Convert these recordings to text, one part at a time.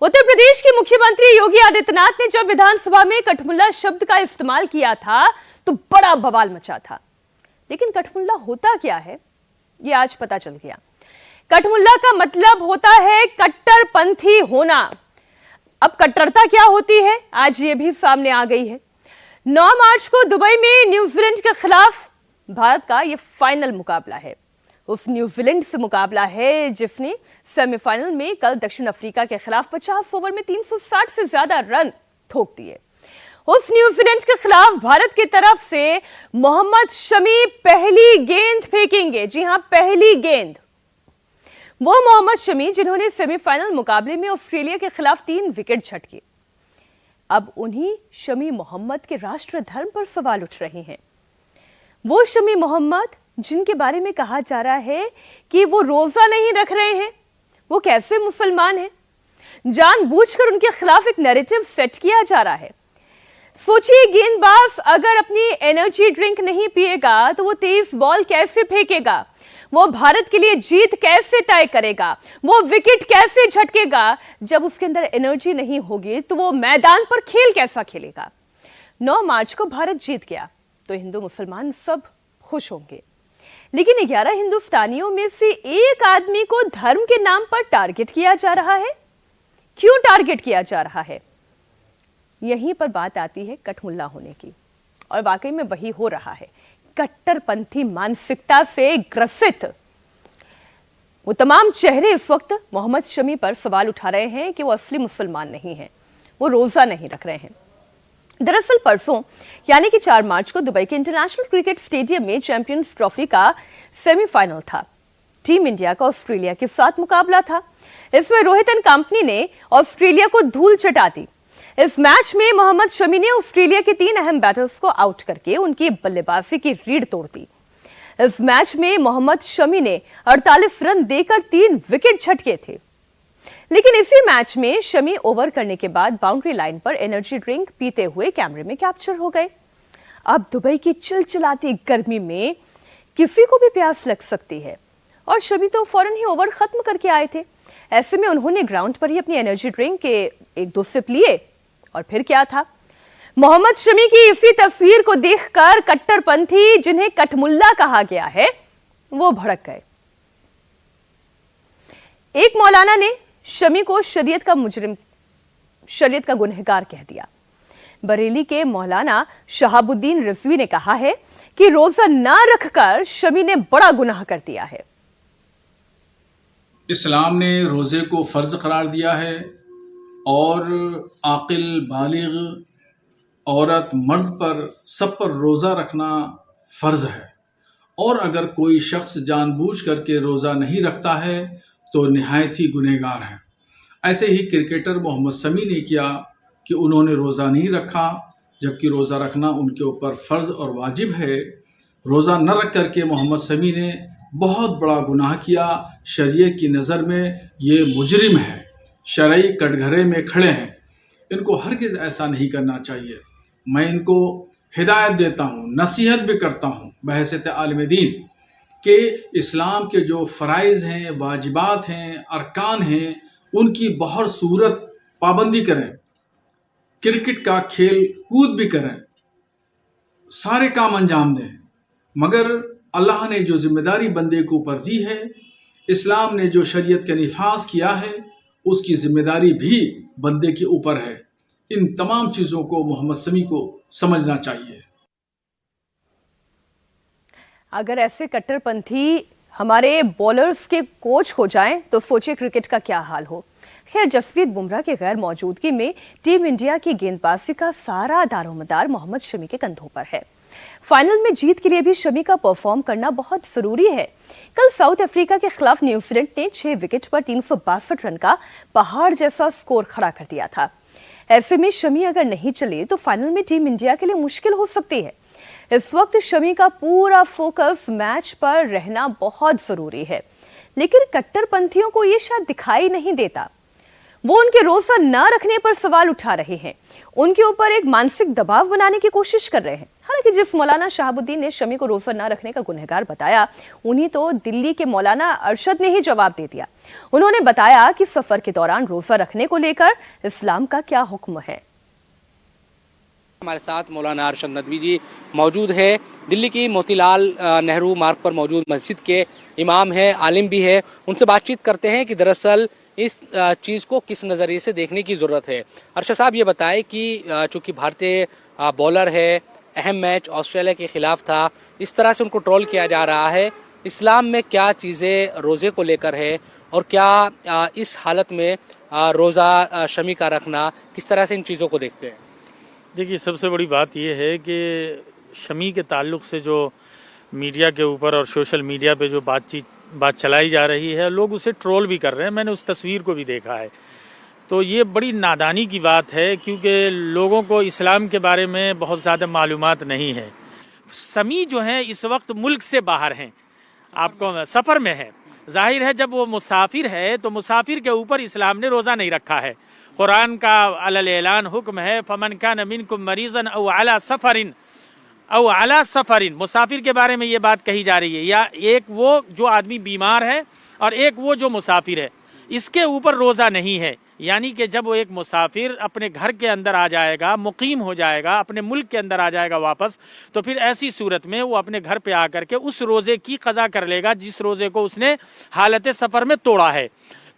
उत्तर प्रदेश के मुख्यमंत्री योगी आदित्यनाथ ने जब विधानसभा में कठमुल्ला शब्द का इस्तेमाल किया था तो बड़ा बवाल मचा था। लेकिन कठमुल्ला होता क्या है, ये आज पता चल गया। कठमुल्ला का मतलब होता है कट्टरपंथी होना। अब कट्टरता क्या होती है, आज ये भी सामने आ गई है। 9 मार्च को दुबई में न्यूजीलैंड के खिलाफ भारत का ये फाइनल मुकाबला है। उस न्यूजीलैंड से मुकाबला है जिसने सेमीफाइनल में कल दक्षिण अफ्रीका के खिलाफ 50 ओवर में 360 से ज्यादा रन ठोक दिए। उस न्यूजीलैंड के खिलाफ भारत की तरफ से मोहम्मद शमी पहली गेंद फेंकेंगे। जी हां, पहली गेंद। वो मोहम्मद शमी जिन्होंने सेमीफाइनल मुकाबले में ऑस्ट्रेलिया के खिलाफ 3 विकेट झटके। अब उन्हीं शमी मोहम्मद के राष्ट्र धर्म पर सवाल उठ रहे हैं। वो शमी मोहम्मद जिनके बारे में कहा जा रहा है कि वो रोजा नहीं रख रहे हैं, वो कैसे मुसलमान हैं? जानबूझकर उनके खिलाफ एक नैरेटिव सेट किया जा रहा है। सोचिए, गेंदबाज अगर अपनी एनर्जी ड्रिंक नहीं पिएगा तो वो तेज बॉल कैसे फेंकेगा? वो भारत के लिए जीत कैसे तय करेगा? वो विकेट कैसे झटकेगा? जब उसके अंदर एनर्जी नहीं होगी तो वो मैदान पर खेल कैसा खेलेगा? 9 मार्च को भारत जीत गया तो हिंदू मुसलमान सब खुश होंगे, लेकिन 11 हिंदुस्तानियों में से एक आदमी को धर्म के नाम पर टारगेट किया जा रहा है। क्यों टारगेट किया जा रहा है? यहीं पर बात आती है कठमुल्ला होने की, और वाकई में वही हो रहा है। कट्टरपंथी मानसिकता से ग्रसित वो तमाम चेहरे इस वक्त मोहम्मद शमी पर सवाल उठा रहे हैं कि वो असली मुसलमान नहीं है, वो रोजा नहीं रख रहे हैं। दरअसल परसों यानी कि 4 मार्च को दुबई के इंटरनेशनल क्रिकेट स्टेडियम में चैंपियंस ट्रॉफी का सेमीफाइनल था। टीम इंडिया का ऑस्ट्रेलिया के साथ मुकाबला था। इसमें रोहित एंड कंपनी ने ऑस्ट्रेलिया को धूल चटा दी। इस मैच में मोहम्मद शमी ने ऑस्ट्रेलिया के 3 अहम बैटर्स को आउट करके उनकी बल्लेबाजी की रीढ़ तोड़ दी। इस मैच में मोहम्मद शमी ने 48 रन देकर 3 विकेट झटके थे। लेकिन इसी मैच में शमी ओवर करने के बाद बाउंड्री लाइन पर एनर्जी ड्रिंक पीते हुए कैमरे में कैप्चर हो गए। अब दुबई की चिलचिलाती गर्मी में किसी को भी प्यास लग सकती है, और शमी तो फौरन ही ओवर खत्म करके आए थे। ऐसे में उन्होंने ग्राउंड पर ही अपनी एनर्जी ड्रिंक के 1-2 सिप लिए, और फिर क्या था, मोहम्मद शमी की इसी तस्वीर को देखकर कट्टरपंथी जिन्हें कठमुल्ला कहा गया है वो भड़क गए। एक मौलाना ने शमी को शरीयत का मुजरिम, शरीयत का गुनहगार कह दिया। बरेली के मौलाना शहाबुद्दीन रिजवी ने कहा है कि रोजा ना रखकर शमी ने बड़ा गुनाह कर दिया है। इस्लाम ने रोजे को फर्ज करार दिया है और आकिल बालिग औरत मर्द पर सब पर रोजा रखना फर्ज है, और अगर कोई शख्स जानबूझ करके रोजा नहीं रखता है तो निहायत ही गुनहगार है। ऐसे ही क्रिकेटर मोहम्मद शमी ने किया कि उन्होंने रोज़ा नहीं रखा, जबकि रोज़ा रखना उनके ऊपर फ़र्ज़ और वाजिब है। रोज़ा न रख करके मोहम्मद शमी ने बहुत बड़ा गुनाह किया। शरीयत की नज़र में ये मुजरिम है, शरई कटघरे में खड़े हैं। इनको हरगिज़ ऐसा नहीं करना चाहिए। मैं इनको हिदायत देता हूँ, नसीहत भी करता हूँ बहैसियत आलिम दीन कि इस्लाम के जो फ़राइज़ हैं, वाजिबात हैं, अरकान हैं, उनकी बहुत सूरत पाबंदी करें। क्रिकेट का खेल कूद भी करें, सारे काम अंजाम दें, मगर अल्लाह ने जो जिम्मेदारी बंदे को ऊपर दी है, इस्लाम ने जो शरीयत का निफाज किया है, उसकी जिम्मेदारी भी बंदे के ऊपर है। इन तमाम चीज़ों को मोहम्मद शमी को समझना चाहिए। अगर ऐसे कट्टरपंथी हमारे बॉलर्स के कोच हो जाएं तो सोचिए क्रिकेट का क्या हाल हो। खैर, जसप्रीत बुमराह के गैर मौजूदगी में टीम इंडिया की गेंदबाजी का सारा दारोमदार मोहम्मद शमी के कंधों पर है। फाइनल में जीत के लिए भी शमी का परफॉर्म करना बहुत जरूरी है। कल साउथ अफ्रीका के खिलाफ न्यूजीलैंड ने 6 विकेट पर 362 रन का पहाड़ जैसा स्कोर खड़ा कर दिया था। ऐसे में शमी अगर नहीं चले तो फाइनल में टीम इंडिया के लिए मुश्किल हो सकती है। इस वक्त शमी का पूरा फोकस मैच पर रहना बहुत जरूरी है, लेकिन कट्टरपंथियों को यह शायद दिखाई नहीं देता। वो उनके रोजा न रखने पर सवाल उठा रहे हैं, उनके ऊपर एक मानसिक दबाव बनाने की कोशिश कर रहे हैं। हालांकि कि जिस मौलाना शहाबुद्दीन ने शमी को रोजा न रखने का गुनहगार बताया, उन्हीं तो दिल्ली के मौलाना अरशद ने ही जवाब दे दिया। उन्होंने बताया कि सफर के दौरान रोजा रखने को लेकर इस्लाम का क्या हुक्म है। हमारे साथ मौलाना अरशद नदवी जी मौजूद है। दिल्ली की मोतीलाल नेहरू मार्ग पर मौजूद मस्जिद के इमाम है, आलिम भी है। उनसे बातचीत करते हैं कि दरअसल इस चीज़ को किस नज़रिए से देखने की ज़रूरत है। अरशद साहब ये बताएं कि चूँकि भारतीय बॉलर है, अहम मैच ऑस्ट्रेलिया के खिलाफ था, इस तरह से उनको ट्रोल किया जा रहा है। इस्लाम में क्या चीज़ें रोज़े को लेकर है और क्या इस हालत में रोज़ा शमी का रखना, किस तरह से इन चीज़ों को देखते हैं? देखिए, सबसे बड़ी बात यह है कि शमी के ताल्लुक से जो मीडिया के ऊपर और सोशल मीडिया पे जो बात चलाई जा रही है, लोग उसे ट्रोल भी कर रहे हैं। मैंने उस तस्वीर को भी देखा है। तो ये बड़ी नादानी की बात है, क्योंकि लोगों को इस्लाम के बारे में बहुत ज़्यादा मालूमात नहीं है। शमी जो है इस वक्त मुल्क से बाहर हैं, आपको सफ़र में है। जाहिर है जब वो मुसाफिर है तो मुसाफिर के ऊपर इस्लाम ने रोज़ा नहीं रखा है। कुरान का अलल ऐलान हुक्म है, फमन कान मिनकुम मरीज़न औ अला सफरिन। मुसाफिर के बारे में ये बात कही जा रही है, या एक वो जो आदमी बीमार है और एक वो जो मुसाफिर है, इसके ऊपर रोज़ा नहीं है। यानी कि जब वो एक मुसाफिर अपने घर के अंदर आ जाएगा, मुकीम हो जाएगा, अपने मुल्क के अंदर आ जाएगा वापस, तो फिर ऐसी सूरत में वो अपने घर पे आकर के उस रोज़े की क़ज़ा कर लेगा जिस रोज़े को उसने हालत सफ़र में तोड़ा है।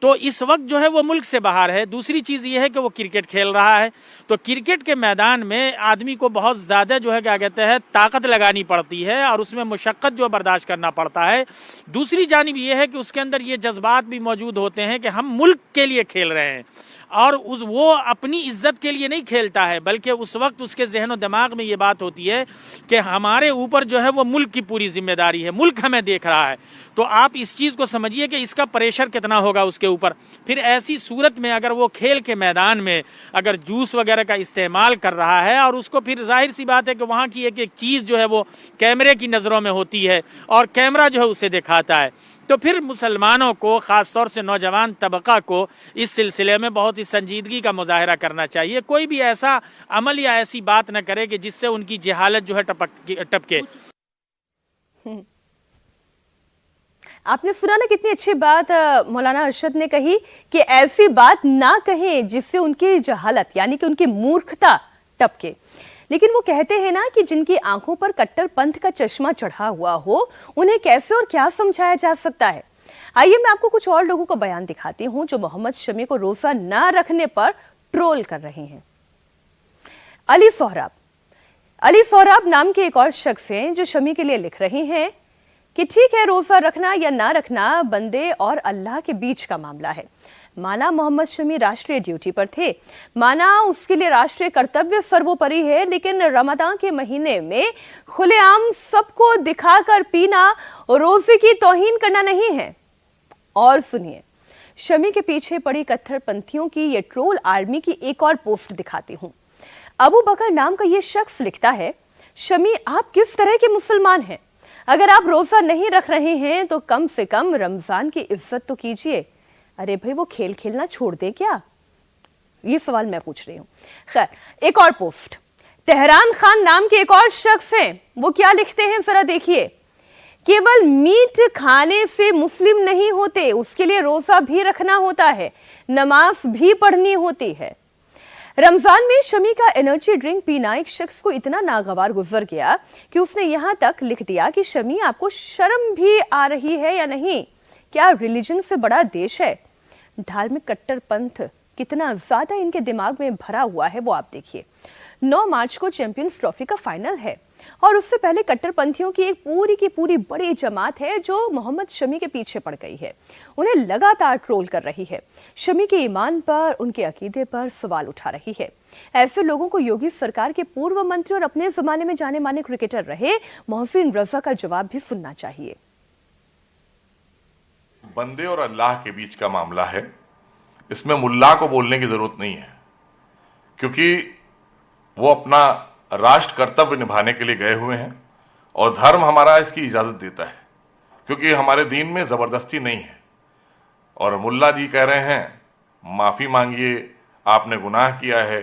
तो इस वक्त जो है वो मुल्क से बाहर है। दूसरी चीज़ ये है कि वो क्रिकेट खेल रहा है, तो क्रिकेट के मैदान में आदमी को बहुत ज़्यादा जो है क्या कहते हैं ताकत लगानी पड़ती है और उसमें मुशक्क़त जो बर्दाश्त करना पड़ता है। दूसरी जानिब ये है कि उसके अंदर ये जज्बात भी मौजूद होते हैं कि हम मुल्क के लिए खेल रहे हैं, और वो अपनी इज्जत के लिए नहीं खेलता है, बल्कि उस वक्त उसके जहन और दिमाग में ये बात होती है कि हमारे ऊपर जो है वो मुल्क की पूरी जिम्मेदारी है, मुल्क हमें देख रहा है। तो आप इस चीज़ को समझिए कि इसका प्रेशर कितना होगा उसके ऊपर। फिर ऐसी सूरत में अगर वो खेल के मैदान में अगर जूस वगैरह का इस्तेमाल कर रहा है, और उसको फिर जाहिर सी बात है कि वहाँ की एक एक चीज़ जो है वो कैमरे की नज़रों में होती है और कैमरा जो है उसे दिखाता है, तो फिर मुसलमानों को, ख़ास तौर से नौजवान तबका को इस सिलसिले में बहुत ही संजीदगी का मुजाहरा करना चाहिए। कोई भी ऐसा अमल या ऐसी बात न करे कि जिससे उनकी जहालत जो है टपके। आपने सुना ना कितनी अच्छी बात मौलाना अरशद ने कही कि ऐसी बात ना कहें जिससे उनकी जहालत यानी कि उनकी मूर्खता टपके। लेकिन वो कहते हैं ना कि जिनकी आंखों पर कट्टरपंथ का चश्मा चढ़ा हुआ हो, उन्हें कैसे और क्या समझाया जा सकता है। आइए मैं आपको कुछ और लोगों का बयान दिखाती हूं जो मोहम्मद शमी को रोजा न रखने पर ट्रोल कर रहे हैं। अली सोहराब नाम के एक और शख्स हैं जो शमी के लिए लिख रहे हैं कि ठीक है, रोजा रखना या ना रखना बंदे और अल्लाह के बीच का मामला है। माना मोहम्मद शमी राष्ट्रीय ड्यूटी पर थे, माना उसके लिए राष्ट्रीय कर्तव्य सर्वोपरि है, लेकिन रमजान के महीने में खुलेआम सबको दिखाकर पीना रोजे की तौहीन करना नहीं है। और सुनिए, शमी के पीछे पड़ी कट्टरपंथियों की ये ट्रोल आर्मी की एक और पोस्ट दिखाती हूं। अबू बकर नाम का ये शख्स लिखता है, शमी आप किस तरह के मुसलमान हैं? अगर आप रोजा नहीं रख रहे हैं तो कम से कम रमजान की इज्जत तो कीजिए। अरे भाई, वो खेल खेलना छोड़ दे क्या? ये सवाल मैं पूछ रही हूं। खैर, एक और पोस्ट, तेहरान खान नाम के एक और शख्स हैं, वो क्या लिखते हैं जरा देखिए। केवल मीट खाने से मुस्लिम नहीं होते, उसके लिए रोजा भी रखना होता है, नमाज भी पढ़नी होती है। रमजान में शमी का एनर्जी ड्रिंक पीना एक शख्स को इतना नागवार गुजर गया कि उसने यहां तक लिख दिया कि शमी आपको शर्म भी आ रही है या नहीं? क्या रिलीजन से बड़ा देश है? धार्मिक कट्टरपंथ कितना ज्यादा इनके दिमाग में भरा हुआ है वो आप देखिए। 9 मार्च को चैंपियंस ट्रॉफी का फाइनल है और उससे पहले कट्टरपंथियों की एक पूरी की पूरी बड़ी जमात है जो मोहम्मद शमी के पीछे पड़ गई है, उन्हें लगातार ट्रोल कर रही है, शमी के ईमान पर, उनके अकीदे पर सवाल उठा रही है। ऐसे लोगों को योगी सरकार के पूर्व मंत्री और अपने जमाने में जाने माने क्रिकेटर रहे मोहसिन रजा का जवाब भी सुनना चाहिए। बंदे और अल्लाह के बीच का मामला है, इसमें मुल्ला को बोलने की जरूरत नहीं है, क्योंकि वो अपना राष्ट्र कर्तव्य निभाने के लिए गए हुए हैं और धर्म हमारा इसकी इजाजत देता है, क्योंकि हमारे दीन में जबरदस्ती नहीं है। और मुल्ला जी कह रहे हैं माफी मांगिए, आपने गुनाह किया है,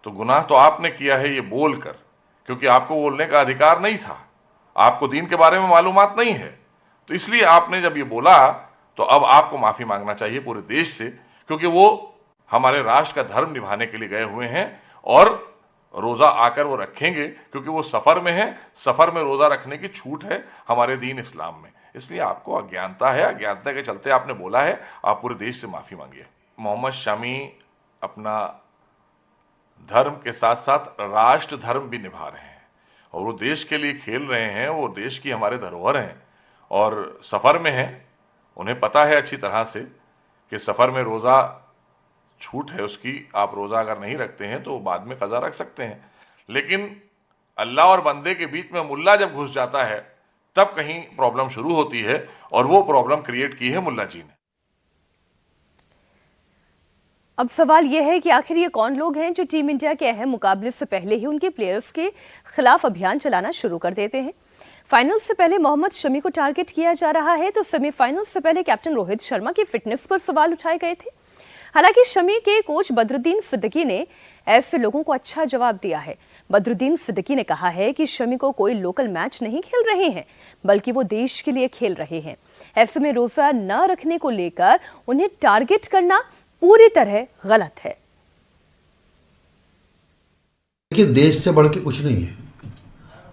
तो गुनाह तो आपने किया है ये बोलकर, क्योंकि आपको बोलने का अधिकार नहीं था, आपको दीन के बारे में मालूमात नहीं है। तो इसलिए आपने जब ये बोला तो अब आपको माफी मांगना चाहिए पूरे देश से, क्योंकि वो हमारे राष्ट्र का धर्म निभाने के लिए गए हुए हैं और रोजा आकर वो रखेंगे, क्योंकि वो सफर में है। सफर में रोजा रखने की छूट है हमारे दीन इस्लाम में। इसलिए आपको अज्ञानता है, अज्ञानता के चलते आपने बोला है। आप पूरे देश से माफी मांगिए। मोहम्मद शमी अपना धर्म के साथ साथ राष्ट्र धर्म भी निभा रहे हैं और वो देश के लिए खेल रहे हैं। वो देश की हमारे धरोहर हैं और सफर में हैं। उन्हें पता है अच्छी तरह से कि सफर में रोजा छूट है उसकी। आप रोजा अगर नहीं रखते हैं तो बाद में कज़ा रख सकते हैं, लेकिन अल्लाह और बंदे के बीच में मुल्ला जब घुस जाता है तब कहीं प्रॉब्लम शुरू होती है, और वो प्रॉब्लम क्रिएट की है मुल्ला जी ने। अब सवाल यह है कि आखिर ये कौन लोग हैं जो टीम इंडिया के अहम मुकाबले से पहले ही उनके प्लेयर्स के खिलाफ अभियान चलाना शुरू कर देते हैं। फाइनल से पहले मोहम्मद शमी को टारगेट किया जा रहा है तो सेमीफाइनल से पहले कैप्टन रोहित शर्मा की फिटनेस पर सवाल उठाए गए थे। हालांकि शमी के कोच बदरुद्दीन सिद्दीकी ने ऐसे लोगों को अच्छा जवाब दिया है। बदरुद्दीन सिद्दीकी ने कहा है कि शमी को कोई लोकल मैच नहीं खेल रहे हैं, बल्कि वो देश के लिए खेल रहे हैं। ऐसे में रोजा न रखने को लेकर उन्हें टारगेट करना पूरी तरह गलत है। देखिए, देश से बढ़ के कुछ नहीं है।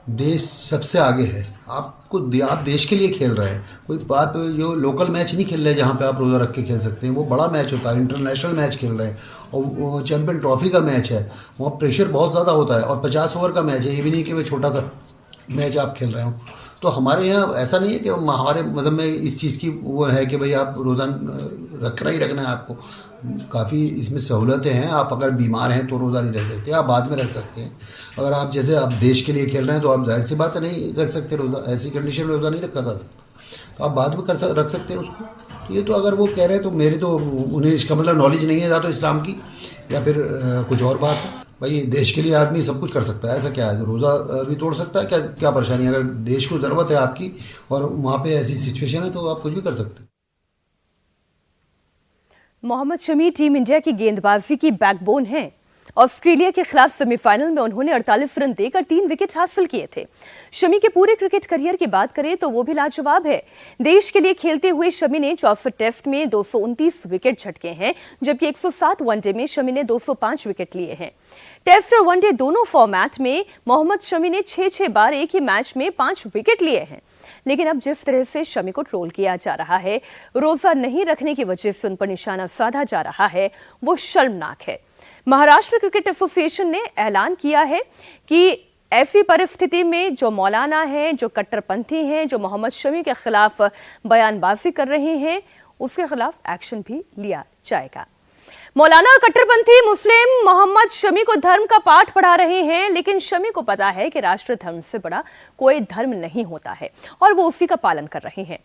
देश सबसे आगे है। आप देश के लिए खेल रहे हैं। कोई बात जो लोकल मैच नहीं खेल रहे हैं जहाँ पे आप रोज़ा रख के खेल सकते हैं। वो बड़ा मैच होता है, इंटरनेशनल मैच खेल रहे हैं और चैंपियन ट्रॉफी का मैच है। वहाँ प्रेशर बहुत ज़्यादा होता है और 50 ओवर का मैच है। ये भी नहीं कि भाई छोटा सा मैच आप खेल रहे हो। तो हमारे यहाँ ऐसा नहीं है कि हमारे मतलब में इस चीज़ की वो है कि भाई आप रोज़ा रखना ही रखना है। आपको काफ़ी इसमें सहूलतें हैं। आप अगर बीमार हैं तो रोज़ा नहीं रख सकते, आप बाद में रख सकते हैं। अगर आप जैसे आप देश के लिए खेल रहे हैं तो आप जाहिर सी बात है नहीं रख सकते रोज़ा। ऐसी कंडीशन में रोज़ा नहीं रखा जा सकता, तो आप बाद में रख सकते हैं उसको। तो ये तो अगर वो कह रहे हैं तो मेरी तो उन्हें इसका मतलब नॉलेज नहीं है या तो इस्लाम की या फिर कुछ और बात है। भाई देश के लिए आदमी सब कुछ कर सकता है, ऐसा क्या है? रोज़ा भी तोड़ सकता है, क्या परेशानी है? अगर देश को ज़रूरत है आपकी और वहाँ पे ऐसी सिचुएशन है तो आप कुछ भी कर सकते हैं। मोहम्मद शमी टीम इंडिया की गेंदबाजी की बैकबोन हैं। ऑस्ट्रेलिया के खिलाफ सेमीफाइनल में उन्होंने 48 रन देकर 3 विकेट हासिल किए थे। शमी के पूरे क्रिकेट करियर की बात करें तो वो भी लाजवाब है। देश के लिए खेलते हुए शमी ने 64 टेस्ट में 229 विकेट झटके हैं, जबकि 107 वनडे में शमी ने 205 विकेट लिए हैं। टेस्ट और वनडे दोनों फॉर्मेट में मोहम्मद शमी ने 6 बार एक ही मैच में 5 विकेट लिए हैं। लेकिन अब जिस तरह से शमी को ट्रोल किया जा रहा है, रोजा नहीं रखने की वजह से उन पर निशाना साधा जा रहा है, वो शर्मनाक है। महाराष्ट्र क्रिकेट एसोसिएशन ने ऐलान किया है कि ऐसी परिस्थिति में जो मौलाना हैं, जो कट्टरपंथी हैं, जो मोहम्मद शमी के खिलाफ बयानबाजी कर रहे हैं, उसके खिलाफ एक्शन भी लिया जाएगा। मौलाना और कट्टरपंथी मुस्लिम मोहम्मद शमी को धर्म का पाठ पढ़ा रहे हैं, लेकिन शमी को पता है कि राष्ट्र धर्म से बड़ा कोई धर्म नहीं होता है और वो उसी का पालन कर रहे हैं।